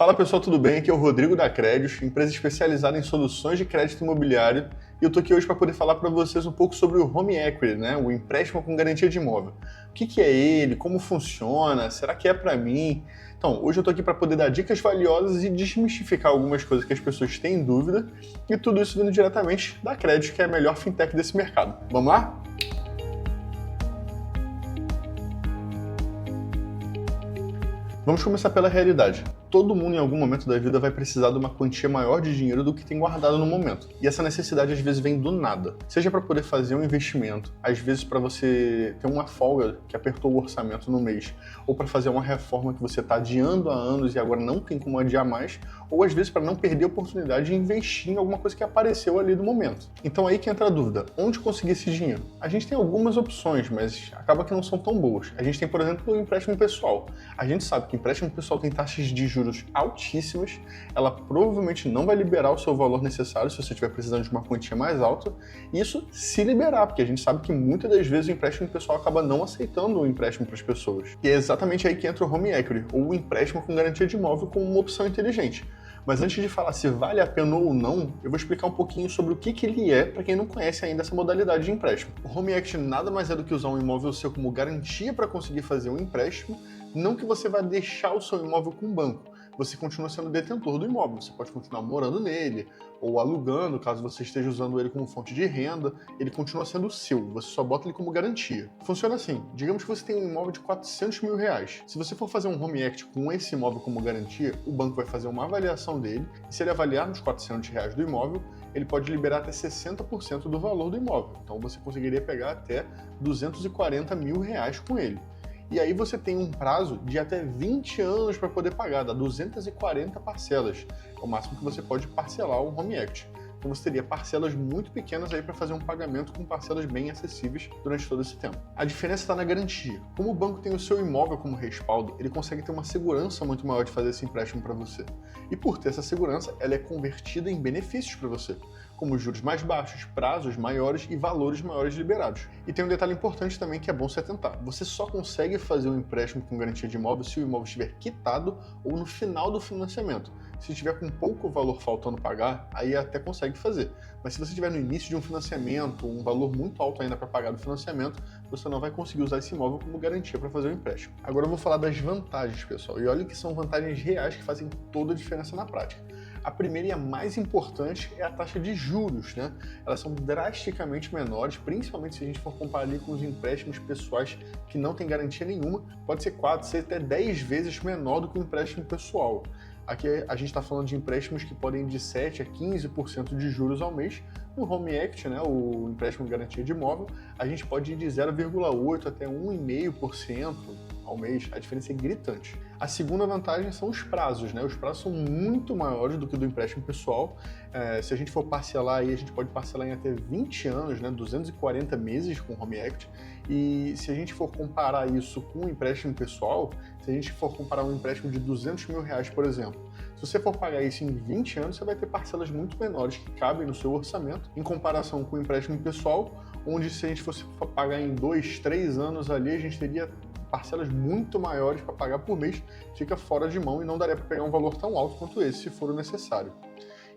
Fala pessoal, tudo bem? Aqui é o Rodrigo da Crédios, empresa especializada em soluções de crédito imobiliário, e eu estou aqui hoje para poder falar para vocês um pouco sobre o Home Equity, né? O empréstimo com garantia de imóvel. O que é ele? Como funciona? Será que é para mim? Então, hoje eu estou aqui para poder dar dicas valiosas e desmistificar algumas coisas que as pessoas têm dúvida, e tudo isso vindo diretamente da Crédios, que é a melhor fintech desse mercado. Vamos lá? Vamos começar pela realidade. Todo mundo em algum momento da vida vai precisar de uma quantia maior de dinheiro do que tem guardado no momento. E essa necessidade às vezes vem do nada. Seja para poder fazer um investimento, às vezes para você ter uma folga que apertou o orçamento no mês, ou para fazer uma reforma que você está adiando há anos e agora não tem como adiar mais, ou às vezes para não perder a oportunidade de investir em alguma coisa que apareceu ali no momento. Então aí que entra a dúvida, onde conseguir esse dinheiro? A gente tem algumas opções, mas acaba que não são tão boas. A gente tem, por exemplo, o empréstimo pessoal. A gente sabe que o empréstimo pessoal tem taxas de juros altíssimas, ela provavelmente não vai liberar o seu valor necessário se você estiver precisando de uma quantia mais alta, e isso se liberar, porque a gente sabe que muitas das vezes o empréstimo pessoal acaba não aceitando o empréstimo para as pessoas. E é exatamente aí que entra o Home Equity, ou o empréstimo com garantia de imóvel, como uma opção inteligente. Mas antes de falar se vale a pena ou não, eu vou explicar um pouquinho sobre o que ele é para quem não conhece ainda essa modalidade de empréstimo. O Home Equity nada mais é do que usar um imóvel seu como garantia para conseguir fazer um empréstimo, não que você vai deixar o seu imóvel com o banco. Você continua sendo detentor do imóvel, você pode continuar morando nele, ou alugando, caso você esteja usando ele como fonte de renda, ele continua sendo seu, você só bota ele como garantia. Funciona assim, digamos que você tem um imóvel de R$400 mil. Se você for fazer um Home Equity com esse imóvel como garantia, o banco vai fazer uma avaliação dele, e se ele avaliar nos R$400 do imóvel, ele pode liberar até 60% do valor do imóvel. Então você conseguiria pegar até R$240 mil com ele. E aí você tem um prazo de até 20 anos para poder pagar, dá 240 parcelas. É o máximo que você pode parcelar um Home Equity. Então você teria parcelas muito pequenas aí para fazer um pagamento com parcelas bem acessíveis durante todo esse tempo. A diferença está na garantia. Como o banco tem o seu imóvel como respaldo, ele consegue ter uma segurança muito maior de fazer esse empréstimo para você. E por ter essa segurança, ela é convertida em benefícios para você, como juros mais baixos, prazos maiores e valores maiores liberados. E tem um detalhe importante também que é bom se atentar. Você só consegue fazer um empréstimo com garantia de imóvel se o imóvel estiver quitado ou no final do financiamento. Se tiver com pouco valor faltando pagar, aí até consegue fazer. Mas se você estiver no início de um financiamento, um valor muito alto ainda para pagar do financiamento, você não vai conseguir usar esse imóvel como garantia para fazer o empréstimo. Agora eu vou falar das vantagens, pessoal. E olha que são vantagens reais que fazem toda a diferença na prática. A primeira e a mais importante é a taxa de juros, né? Elas são drasticamente menores, principalmente se a gente for comparar ali com os empréstimos pessoais que não tem garantia nenhuma. Pode ser 4, 6, até 10 vezes menor do que o empréstimo pessoal. Aqui a gente está falando de empréstimos que podem ir de 7% a 15% de juros ao mês. No Home Equity, né, o empréstimo garantia de imóvel, a gente pode ir de 0,8% até 1,5% ao mês. A diferença é gritante. A segunda vantagem são os prazos, né? Os prazos são muito maiores do que o do empréstimo pessoal. Se a gente for parcelar aí, a gente pode parcelar em até 20 anos, né? 240 meses com Home Equity. E se a gente for comparar isso com o empréstimo pessoal, se a gente for comparar um empréstimo de R$200 mil, por exemplo, se você for pagar isso em 20 anos, você vai ter parcelas muito menores que cabem no seu orçamento, em comparação com o empréstimo pessoal, onde se a gente fosse pagar em 2, 3 anos ali, a gente teria parcelas muito maiores para pagar por mês, fica fora de mão e não daria para pegar um valor tão alto quanto esse, se for o necessário.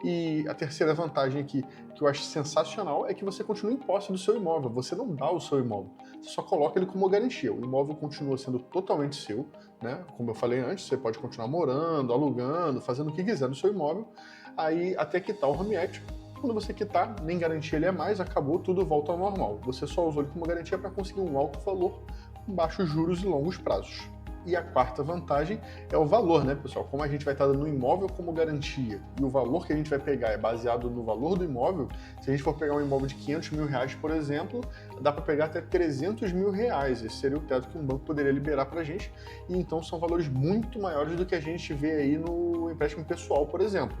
E a terceira vantagem aqui, que eu acho sensacional, é que você continua em posse do seu imóvel, você não dá o seu imóvel, você só coloca ele como garantia, o imóvel continua sendo totalmente seu, né? Como eu falei antes, você pode continuar morando, alugando, fazendo o que quiser no seu imóvel, aí até quitar o Home Equity. Quando você quitar, nem garantia ele é mais, acabou, tudo volta ao normal. Você só usou ele como garantia para conseguir um alto valor, com baixos juros e longos prazos. E a quarta vantagem é o valor, né, pessoal? Como a gente vai estar dando o imóvel como garantia e o valor que a gente vai pegar é baseado no valor do imóvel, se a gente for pegar um imóvel de R$500 mil, por exemplo, dá para pegar até R$300 mil. Esse seria o teto que um banco poderia liberar para a gente. E então são valores muito maiores do que a gente vê aí no empréstimo pessoal, por exemplo.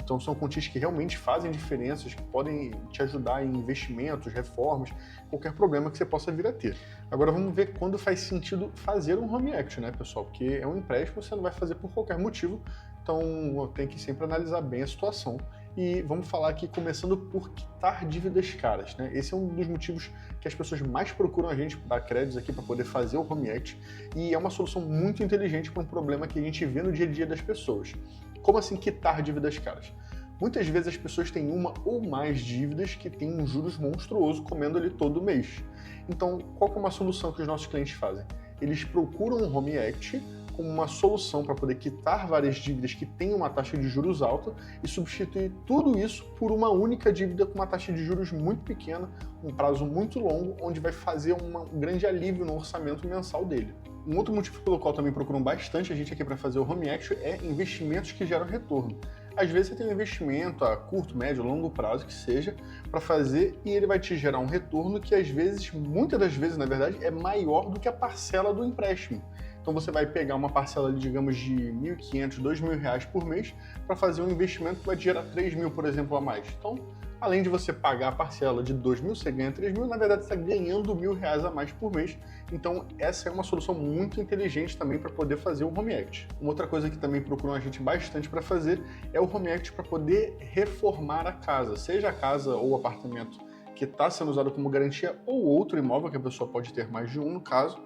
Então são quantias que realmente fazem diferenças, que podem te ajudar em investimentos, reformas, qualquer problema que você possa vir a ter. Agora vamos ver quando faz sentido fazer um Home Equity, né, pessoal? Porque é um empréstimo, você não vai fazer por qualquer motivo, então tem que sempre analisar bem a situação. E vamos falar aqui começando por quitar dívidas caras, né? Esse é um dos motivos que as pessoas mais procuram a gente dar créditos aqui para poder fazer o Home Equity, e é uma solução muito inteligente para um problema que a gente vê no dia a dia das pessoas. Como assim quitar dívidas caras? Muitas vezes as pessoas têm uma ou mais dívidas que têm um juros monstruoso comendo ali todo mês. Então, qual que é uma solução que os nossos clientes fazem? Eles procuram um Home Equity como uma solução para poder quitar várias dívidas que têm uma taxa de juros alta e substituir tudo isso por uma única dívida com uma taxa de juros muito pequena, um prazo muito longo, onde vai fazer um grande alívio no orçamento mensal dele. Um outro motivo pelo qual também procuram bastante a gente aqui para fazer o Home Equity é investimentos que geram retorno. Às vezes você tem um investimento a curto, médio, longo prazo que seja para fazer e ele vai te gerar um retorno que às vezes, muitas das vezes na verdade, é maior do que a parcela do empréstimo. Então você vai pegar uma parcela, digamos, de R$ 1.500, R$ 2.000 por mês para fazer um investimento que vai te gerar R$ 3.000, por exemplo, a mais. Então, além de você pagar a parcela de R$ 2.000, você ganha R$ 3.000, na verdade você está ganhando R$ 1.000 a mais por mês. Então essa é uma solução muito inteligente também para poder fazer o Home Equity. Uma outra coisa que também procuram a gente bastante para fazer é o Home Equity para poder reformar a casa, seja a casa ou o apartamento que está sendo usado como garantia ou outro imóvel, que a pessoa pode ter mais de um no caso,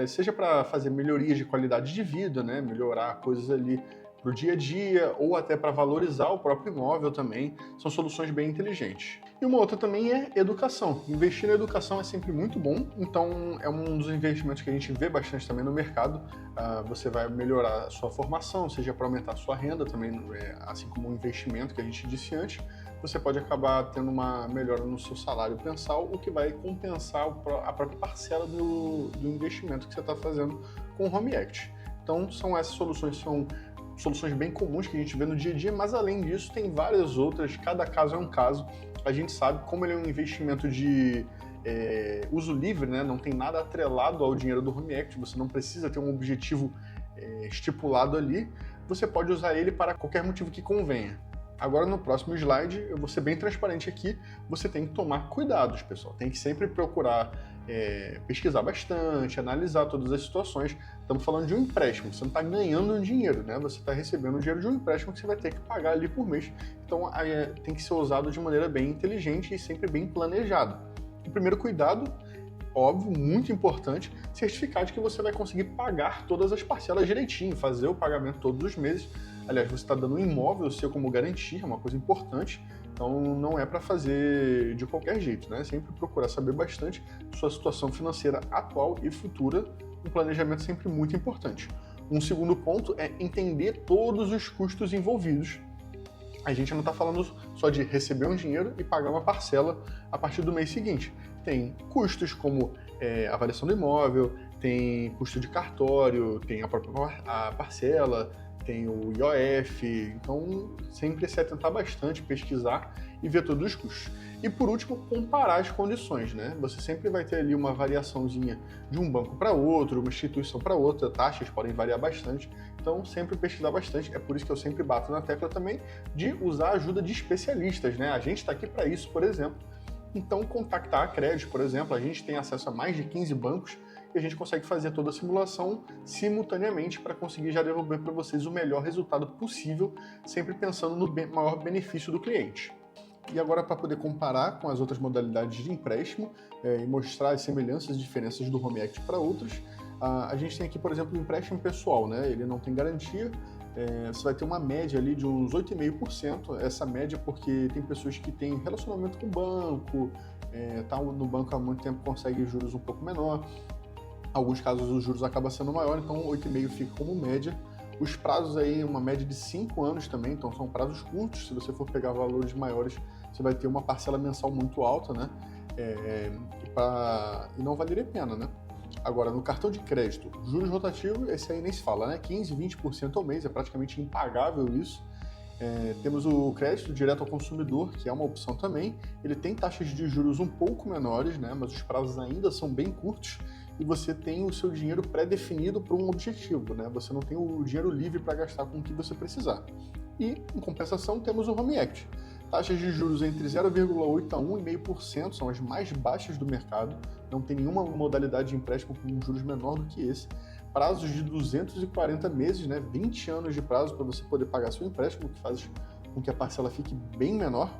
seja para fazer melhorias de qualidade de vida, né, melhorar coisas ali para o dia a dia ou até para valorizar o próprio imóvel também, são soluções bem inteligentes. E uma outra também é educação. Investir na educação é sempre muito bom, então é um dos investimentos que a gente vê bastante também no mercado. Você vai melhorar a sua formação, seja para aumentar a sua renda também, assim como um investimento que a gente disse antes, você pode acabar tendo uma melhora no seu salário mensal, o que vai compensar a própria parcela do investimento que você está fazendo com o Home Equity. Então são essas soluções, são soluções bem comuns que a gente vê no dia a dia, mas além disso tem várias outras, cada caso é um caso. A gente sabe como ele é um investimento de uso livre, né? Não tem nada atrelado ao dinheiro do Home Equity, você não precisa ter um objetivo estipulado ali, você pode usar ele para qualquer motivo que convenha. Agora no próximo slide, eu vou ser bem transparente aqui, você tem que tomar cuidados, pessoal. Tem que sempre procurar pesquisar bastante, analisar todas as situações. Estamos falando de um empréstimo, você não está ganhando um dinheiro, né? Você está recebendo o dinheiro de um empréstimo que você vai ter que pagar ali por mês. Então tem que ser usado de maneira bem inteligente e sempre bem planejado. O primeiro cuidado, óbvio, muito importante, certificar de que você vai conseguir pagar todas as parcelas direitinho, fazer o pagamento todos os meses. Aliás, você está dando um imóvel seu como garantia, é uma coisa importante, então não é para fazer de qualquer jeito, né? Sempre procurar saber bastante sua situação financeira atual e futura, um planejamento sempre muito importante. Um segundo ponto é entender todos os custos envolvidos. A gente não está falando só de receber um dinheiro e pagar uma parcela a partir do mês seguinte. Tem custos como a avaliação do imóvel, tem custo de cartório, tem a própria parcela, tem o IOF, então sempre se atentar bastante, pesquisar e ver todos os custos. E por último, comparar as condições, né? Você sempre vai ter ali uma variaçãozinha de um banco para outro, uma instituição para outra, taxas podem variar bastante, então sempre pesquisar bastante. É por isso que eu sempre bato na tecla também de usar a ajuda de especialistas, né? A gente está aqui para isso, por exemplo. Então, contactar a Crédito, por exemplo, a gente tem acesso a mais de 15 bancos e a gente consegue fazer toda a simulação simultaneamente para conseguir já devolver para vocês o melhor resultado possível, sempre pensando no maior benefício do cliente. E agora, para poder comparar com as outras modalidades de empréstimo e mostrar as semelhanças e diferenças do Home Equity para outras, a gente tem aqui, por exemplo, o empréstimo pessoal, né? Ele não tem garantia, você vai ter uma média ali de uns 8,5%, essa média porque tem pessoas que têm relacionamento com o banco, tá no banco há muito tempo, consegue juros um pouco menor, em alguns casos os juros acabam sendo maior, então 8,5% fica como média. Os prazos aí, uma média de 5 anos também, então são prazos curtos, se você for pegar valores maiores, você vai ter uma parcela mensal muito alta, né? E não valeria a pena, né? Agora, no cartão de crédito, juros rotativos, esse aí nem se fala, né? 15%, 20% ao mês, é praticamente impagável isso. Temos o crédito direto ao consumidor, que é uma opção também. Ele tem taxas de juros um pouco menores, né? Mas os prazos ainda são bem curtos e você tem o seu dinheiro pré-definido para um objetivo, né? Você não tem o dinheiro livre para gastar com o que você precisar. E, em compensação, temos o Home Equity. Taxas de juros entre 0,8% a 1,5% são as mais baixas do mercado. Não tem nenhuma modalidade de empréstimo com juros menor do que esse. Prazos de 240 meses, né? 20 anos de prazo para você poder pagar seu empréstimo, que faz com que a parcela fique bem menor.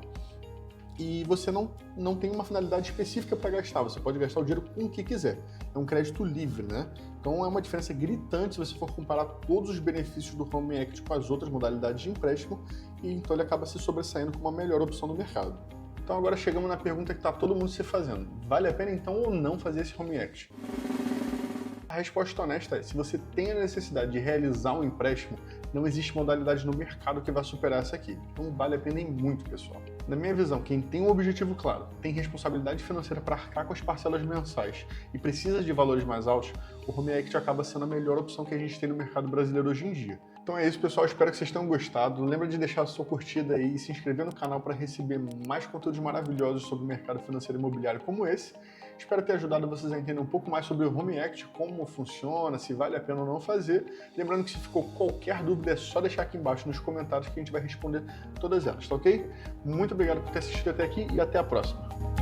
e você não tem uma finalidade específica para gastar, você pode gastar o dinheiro com o que quiser. É um crédito livre, né? Então é uma diferença gritante se você for comparar todos os benefícios do Home Equity com as outras modalidades de empréstimo, e então ele acaba se sobressaindo como a melhor opção no mercado. Então agora chegamos na pergunta que está todo mundo se fazendo. Vale a pena então ou não fazer esse Home Equity? A resposta honesta é, se você tem a necessidade de realizar um empréstimo, não existe modalidade no mercado que vai superar essa aqui. Então vale a pena em muito, pessoal. Na minha visão, quem tem um objetivo claro, tem responsabilidade financeira para arcar com as parcelas mensais e precisa de valores mais altos, o Home Equity acaba sendo a melhor opção que a gente tem no mercado brasileiro hoje em dia. Então é isso, pessoal. Espero que vocês tenham gostado. Lembra de deixar a sua curtida aí e se inscrever no canal para receber mais conteúdos maravilhosos sobre o mercado financeiro e imobiliário como esse. Espero ter ajudado vocês a entender um pouco mais sobre o Home Equity, como funciona, se vale a pena ou não fazer. Lembrando que se ficou qualquer dúvida é só deixar aqui embaixo nos comentários que a gente vai responder todas elas, tá ok? Muito obrigado por ter assistido até aqui e até a próxima.